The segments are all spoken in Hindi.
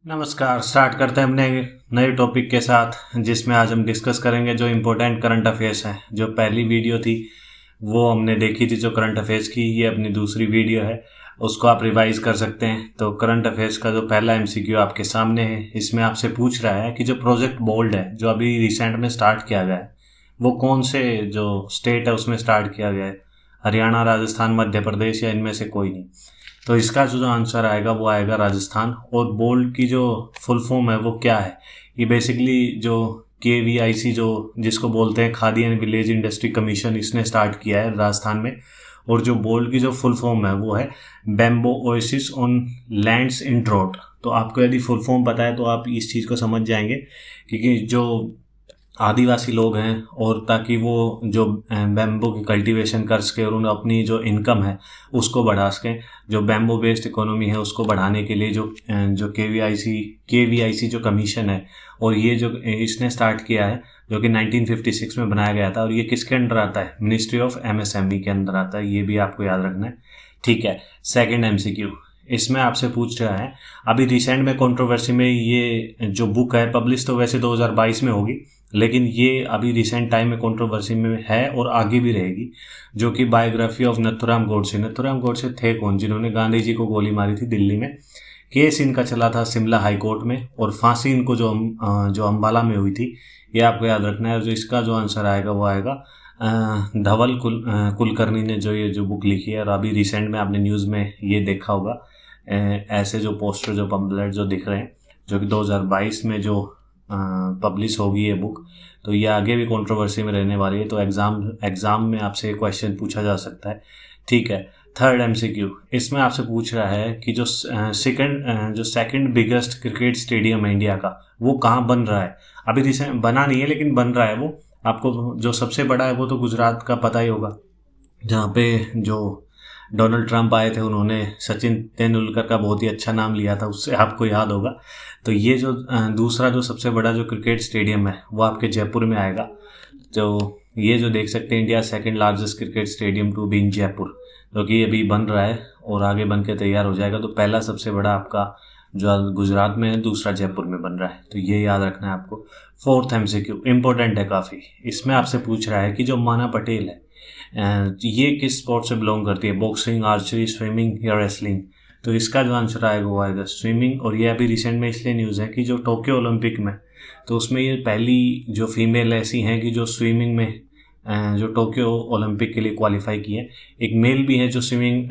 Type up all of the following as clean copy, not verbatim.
नमस्कार। स्टार्ट करते हैं अपने नए टॉपिक के साथ, जिसमें आज हम डिस्कस करेंगे जो इम्पोर्टेंट करंट अफेयर्स हैं। जो पहली वीडियो थी वो हमने देखी थी जो करंट अफेयर्स की, ये अपनी दूसरी वीडियो है, उसको आप रिवाइज कर सकते हैं। तो करंट अफेयर्स का जो पहला एमसीक्यू आपके सामने है, इसमें आपसे पूछ रहा है कि जो प्रोजेक्ट बोल्ड है जो अभी रिसेंट में स्टार्ट किया गया है वो कौन से जो स्टेट है उसमें स्टार्ट किया गया है, हरियाणा, राजस्थान, मध्य प्रदेश या इनमें से कोई नहीं। तो इसका जो आंसर आएगा वो आएगा राजस्थान। और बोल्ड की जो फुल फॉर्म है वो क्या है, ये बेसिकली जो KVIC जो जिसको बोलते हैं khadi and village industry commission, इसने स्टार्ट किया है राजस्थान में। और जो बोल्ड की जो फुल फॉर्म है वो है bamboo oasis on lands in drought. तो आपको यदि फुल फॉर्म पता है तो आप इस चीज़ को समझ जाएंगे, क्योंकि जो आदिवासी लोग हैं, और ताकि वो जो बैम्बू की कल्टीवेशन कर सके और उन्हें अपनी जो इनकम है उसको बढ़ा सकें, जो बैम्बू बेस्ड इकोनॉमी है उसको बढ़ाने के लिए जो KVIC जो कमीशन है, और ये जो इसने स्टार्ट किया है जो कि 1956 में बनाया गया था। और ये किसके अंडर आता है? मिनिस्ट्री ऑफ MSME के अंदर आता है। ये भी आपको याद रखना है, ठीक है। सेकंड MCQ इसमें आपसे पूछ रहा है, अभी रिसेंट में कंट्रोवर्सी में ये जो बुक है पब्लिश तो वैसे 2022 में होगी, लेकिन ये अभी रिसेंट टाइम में कंट्रोवर्सी में है और आगे भी रहेगी, जो कि बायोग्राफी ऑफ नथुराम गोडसे। नथुराम गोडसे थे कौन? जिन्होंने गांधी जी को गोली मारी थी दिल्ली में। केस इनका चला था शिमला हाई कोर्ट में, और फांसी इनको जो अम्बाला में हुई थी। ये आपको याद रखना है। जो इसका जो आंसर आएगा वो आएगा धवल कुलकर्णी ने जो बुक लिखी है। और अभी रिसेंट में आपने न्यूज़ में ये देखा होगा, ऐसे जो पोस्टर, जो पम्पलेट जो दिख रहे हैं, जो कि 2022 में जो पब्लिश होगी ये बुक, तो ये आगे भी कंट्रोवर्सी में रहने वाली है। तो एग्जाम में आपसे क्वेश्चन पूछा जा सकता है, ठीक है। थर्ड MCQ इसमें आपसे पूछ रहा है कि जो सेकंड बिगेस्ट क्रिकेट स्टेडियम है इंडिया का, वो कहाँ बन रहा है। अभी रिसेंट बना नहीं है लेकिन बन रहा है वो। आपको जो सबसे बड़ा है वो तो गुजरात का पता ही होगा, जहाँ पे जो डोनाल्ड ट्रंप आए थे उन्होंने सचिन तेंदुलकर का बहुत ही अच्छा नाम लिया था, उससे आपको याद होगा। तो ये जो दूसरा जो सबसे बड़ा जो क्रिकेट स्टेडियम है वो आपके जयपुर में आएगा। तो ये जो देख सकते हैं, India second largest cricket stadium to be in Jaipur, जो कि अभी बन रहा है और आगे बन के तैयार हो जाएगा। तो पहला सबसे बड़ा आपका जो गुजरात में है, दूसरा जयपुर में बन रहा है। तो ये याद रखना है आपको। फोर्थ MCQ इम्पोर्टेंट है काफ़ी। इसमें आपसे पूछ रहा है कि जो माना पटेल है ये किस स्पोर्ट से बिलोंग करती है, बॉक्सिंग, आर्चरी, स्विमिंग या रेसलिंग। तो इसका जो आंसर आएगा वो आएगा स्विमिंग। और ये अभी रिसेंट में इसलिए न्यूज़ है कि जो टोक्यो ओलंपिक में, तो उसमें ये पहली जो फीमेल ऐसी हैं कि जो स्विमिंग में जो टोक्यो ओलंपिक के लिए क्वालिफाई की है। एक मेल भी है जो स्विमिंग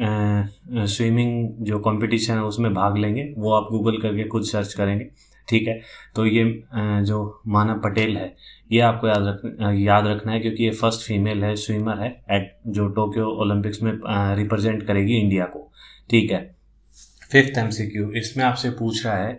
जो कंपटीशन है उसमें भाग लेंगे, वो आप गूगल करके खुद सर्च करेंगे, ठीक है। तो ये जो माना पटेल है ये आपको याद रखना है, क्योंकि ये फर्स्ट फीमेल है, स्विमर है, एट जो टोक्यो ओलंपिक्स में रिप्रेजेंट करेगी इंडिया को, ठीक है। फिफ्थ MCQ इसमें आपसे पूछ रहा है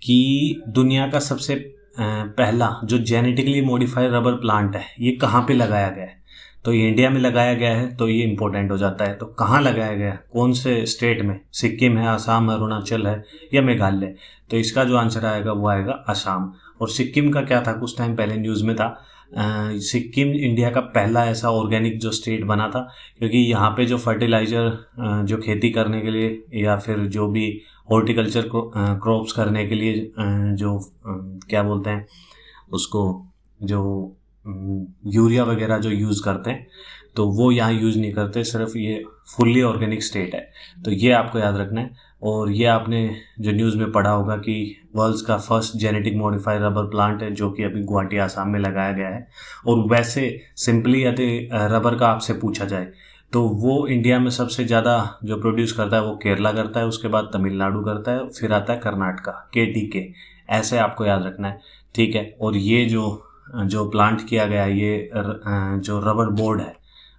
कि दुनिया का सबसे पहला जो जेनेटिकली मॉडिफाइड रबर प्लांट है ये कहाँ पे लगाया गया है। तो ये इंडिया में लगाया गया है, तो ये इंपॉर्टेंट हो जाता है। तो कहाँ लगाया गया है, कौन से स्टेट में? सिक्किम है, आसाम है, अरुणाचल है या मेघालय। तो इसका जो आंसर आएगा वो आएगा असम। और सिक्किम का क्या था, कुछ टाइम पहले न्यूज़ में था, सिक्किम इंडिया का पहला ऐसा ऑर्गेनिक जो स्टेट बना था, क्योंकि यहाँ पे जो फर्टिलाइज़र जो खेती करने के लिए या फिर जो भी हॉर्टिकल्चर क्रॉप्स करने के लिए जो क्या बोलते हैं उसको, जो यूरिया वगैरह जो यूज़ करते हैं, तो वो यहाँ यूज़ नहीं करते। सिर्फ ये फुल्ली ऑर्गेनिक स्टेट है, तो ये आपको याद रखना है। और ये आपने जो न्यूज़ में पढ़ा होगा कि वर्ल्ड्स का first genetic modified rubber plant है, जो कि अभी गुवाहाटी आसाम में लगाया गया है। और वैसे सिंपली यदि रबर का आपसे पूछा जाए तो वो इंडिया में सबसे ज़्यादा जो प्रोड्यूस करता है वो केरला करता है, उसके बाद तमिलनाडु करता है, फिर आता है कर्नाटका, KTK। ऐसे आपको याद रखना है, ठीक है। और ये जो प्लांट किया गया है, ये जो रबर बोर्ड है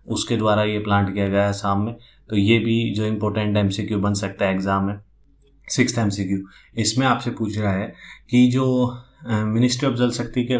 उसके द्वारा ये प्लांट किया गया है आसाम में। तो ये भी जो इम्पोर्टेंट MCQ बन सकता है एग्ज़ाम में। सिक्स्थ MCQ इसमें आपसे पूछ रहा है कि जो मिनिस्ट्री ऑफ जल शक्ति के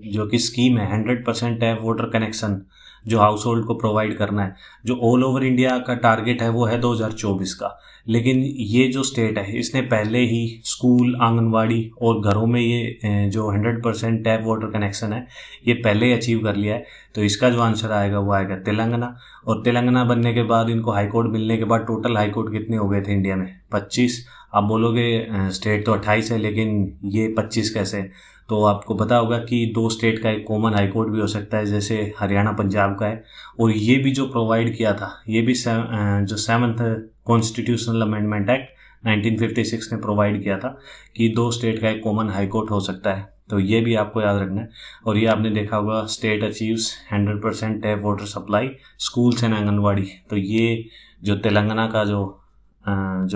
जो कि स्कीम है 100% टैप वाटर कनेक्शन जो हाउस होल्ड को प्रोवाइड करना है, जो ऑल ओवर इंडिया का टारगेट है वो है 2024 का। लेकिन ये जो स्टेट है इसने पहले ही स्कूल, आंगनवाड़ी और घरों में ये जो 100% टैप वाटर कनेक्शन है ये पहले ही अचीव कर लिया है। तो इसका जो आंसर आएगा वो आएगा तेलंगाना। और तेलंगाना बनने के बाद, इनको हाईकोर्ट मिलने के बाद टोटल हाईकोर्ट कितने हो गए थे इंडिया में? 25। आप बोलोगे स्टेट तो 28 है, लेकिन ये 25 कैसे? तो आपको पता होगा कि 2 स्टेट का एक कॉमन हाईकोर्ट भी हो सकता है, जैसे हरियाणा पंजाब का है। और ये भी जो प्रोवाइड किया था, ये भी जो 7th कॉन्स्टिट्यूशनल अमेंडमेंट एक्ट 1956 ने प्रोवाइड किया था कि 2 स्टेट का एक कॉमन हाईकोर्ट हो सकता है। तो ये भी आपको याद रखना है। और ये आपने देखा होगा, state achieves 100% tap water supply schools and anganwadi. तो ये जो तेलंगाना का जो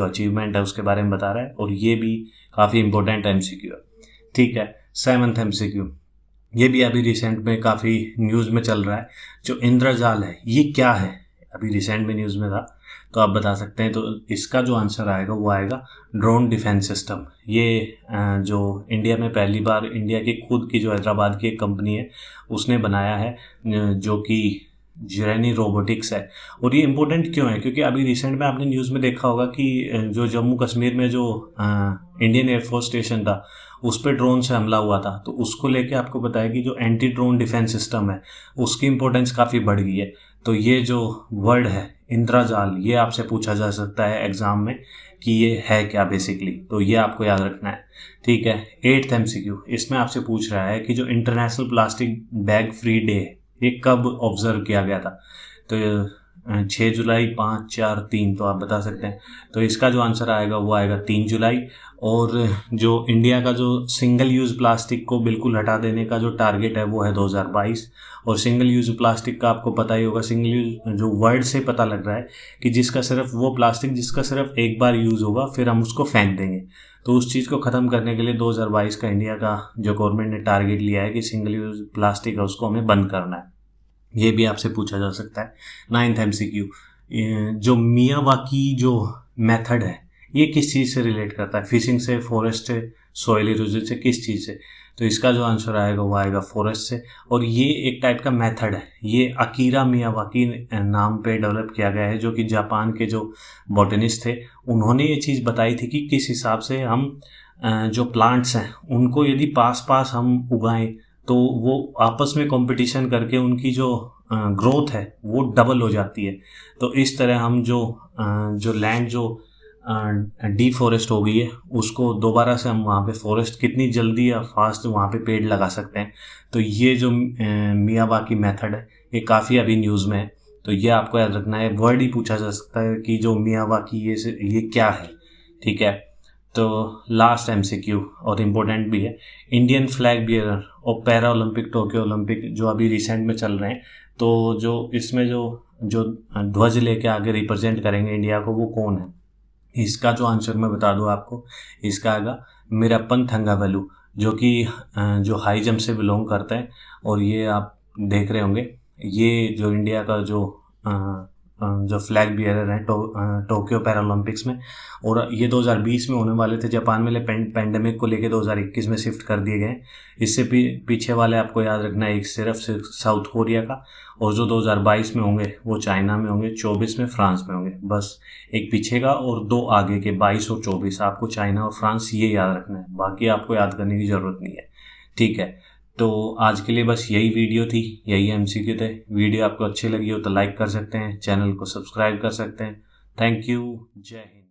अचीवमेंट है उसके बारे में बता रहा है। और ये भी काफ़ी इंपॉर्टेंट MCQ है। ठीक है, 7th MCQ, ये भी अभी रिसेंट में काफ़ी न्यूज़ में चल रहा है। जो इंद्रजाल है ये क्या है? अभी रिसेंट में न्यूज़ में था, तो आप बता सकते हैं। तो इसका जो आंसर आएगा वो आएगा ड्रोन डिफेंस सिस्टम। ये जो इंडिया में पहली बार, इंडिया की खुद की जो हैदराबाद की एक कंपनी है उसने बनाया है, जो कि जर्नी रोबोटिक्स है। और ये इम्पोर्टेंट क्यों है? क्योंकि अभी रिसेंट में आपने न्यूज़ में देखा होगा कि जो जम्मू कश्मीर में जो इंडियन एयरफोर्स स्टेशन था उस पर ड्रोन से हमला हुआ था। तो उसको लेके आपको बताया कि जो एंटी ड्रोन डिफेंस सिस्टम है उसकी इम्पोर्टेंस काफ़ी बढ़ गई है। तो ये जो वर्ड है इंद्रजाल, ये आपसे पूछा जा सकता है एग्जाम में कि ये है क्या बेसिकली। तो ये आपको याद रखना है। ठीक है, 8th MCQ, इसमें आपसे पूछ रहा है कि जो international plastic bag free day है ये कब ऑब्जर्व किया गया था? तो 6 जुलाई, 5, 4, 3, तो आप बता सकते हैं। तो इसका जो आंसर आएगा वो आएगा 3 जुलाई। और जो इंडिया का जो सिंगल यूज़ प्लास्टिक को बिल्कुल हटा देने का जो टारगेट है वो है 2022। और सिंगल यूज़ प्लास्टिक का आपको पता ही होगा, सिंगल यूज़ जो वर्ड से पता लग रहा है कि जिसका सिर्फ वो प्लास्टिक जिसका सिर्फ एक बार यूज़ होगा फिर हम उसको फेंक देंगे। तो उस चीज़ को ख़त्म करने के लिए 2022 का इंडिया का जो गवर्नमेंट ने टारगेट लिया है कि सिंगल यूज़ प्लास्टिक है उसको हमें बंद करना है। ये भी आपसे पूछा जा सकता है। 9th MCQ, जो मियावाकी जो मेथड है ये किस चीज़ से रिलेट करता है? फिशिंग से, फॉरेस्ट से, सॉइल इरोजन से, किस चीज़ से? तो इसका जो आंसर आएगा वो आएगा फॉरेस्ट से। और ये एक टाइप का मेथड है, ये अकीरा मियावाकी नाम पे डेवलप किया गया है, जो कि जापान के जो बॉटनिस्ट थे उन्होंने ये चीज़ बताई थी कि किस हिसाब से हम जो प्लांट्स हैं उनको यदि पास पास हम उगाएं तो वो आपस में कंपटीशन करके उनकी जो ग्रोथ है वो डबल हो जाती है। तो इस तरह हम जो लैंड जो डिफॉरेस्ट हो गई है उसको दोबारा से हम वहाँ पे फॉरेस्ट कितनी जल्दी या फास्ट वहाँ पे पेड़ लगा सकते हैं। तो ये जो मियावाकी मेथड है ये काफ़ी अभी न्यूज़ में है। तो ये आपको याद रखना है। वर्ड ही पूछा जा सकता है कि जो मियावाकी ये क्या है। ठीक है, तो लास्ट MCQ और इम्पोर्टेंट भी है, इंडियन फ्लैग बियरर और पैरा ओलंपिक, टोक्यो ओलंपिक जो अभी रिसेंट में चल रहे हैं, तो जो इसमें जो ध्वज लेके आगे रिप्रेजेंट करेंगे इंडिया को वो कौन है? इसका जो आंसर मैं बता दूं आपको, इसका आएगा मीराप्पन थंगावेलु, जो कि जो हाई जंप से बिलोंग करते हैं। और ये आप देख रहे होंगे, ये जो इंडिया का जो फ्लैग बियरर हैं टोक्यो पैरालंपिक्स में। और ये 2020 में होने वाले थे, जापान में पेंडेमिक को लेके 2021 में शिफ्ट कर दिए गए। इससे पीछे वाले आपको याद रखना है, एक सिर्फ साउथ कोरिया का, और जो 2022 में होंगे वो चाइना में होंगे, 24 में फ्रांस में होंगे। बस एक पीछे का और 2 आगे के 22 और 24, आपको चाइना और फ्रांस ये याद रखना है, बाकी आपको याद करने की ज़रूरत नहीं है। ठीक है, तो आज के लिए बस यही वीडियो थी, यही MCQ थे। वीडियो आपको अच्छी लगी हो तो लाइक कर सकते हैं, चैनल को सब्सक्राइब कर सकते हैं। थैंक यू, जय हिंद।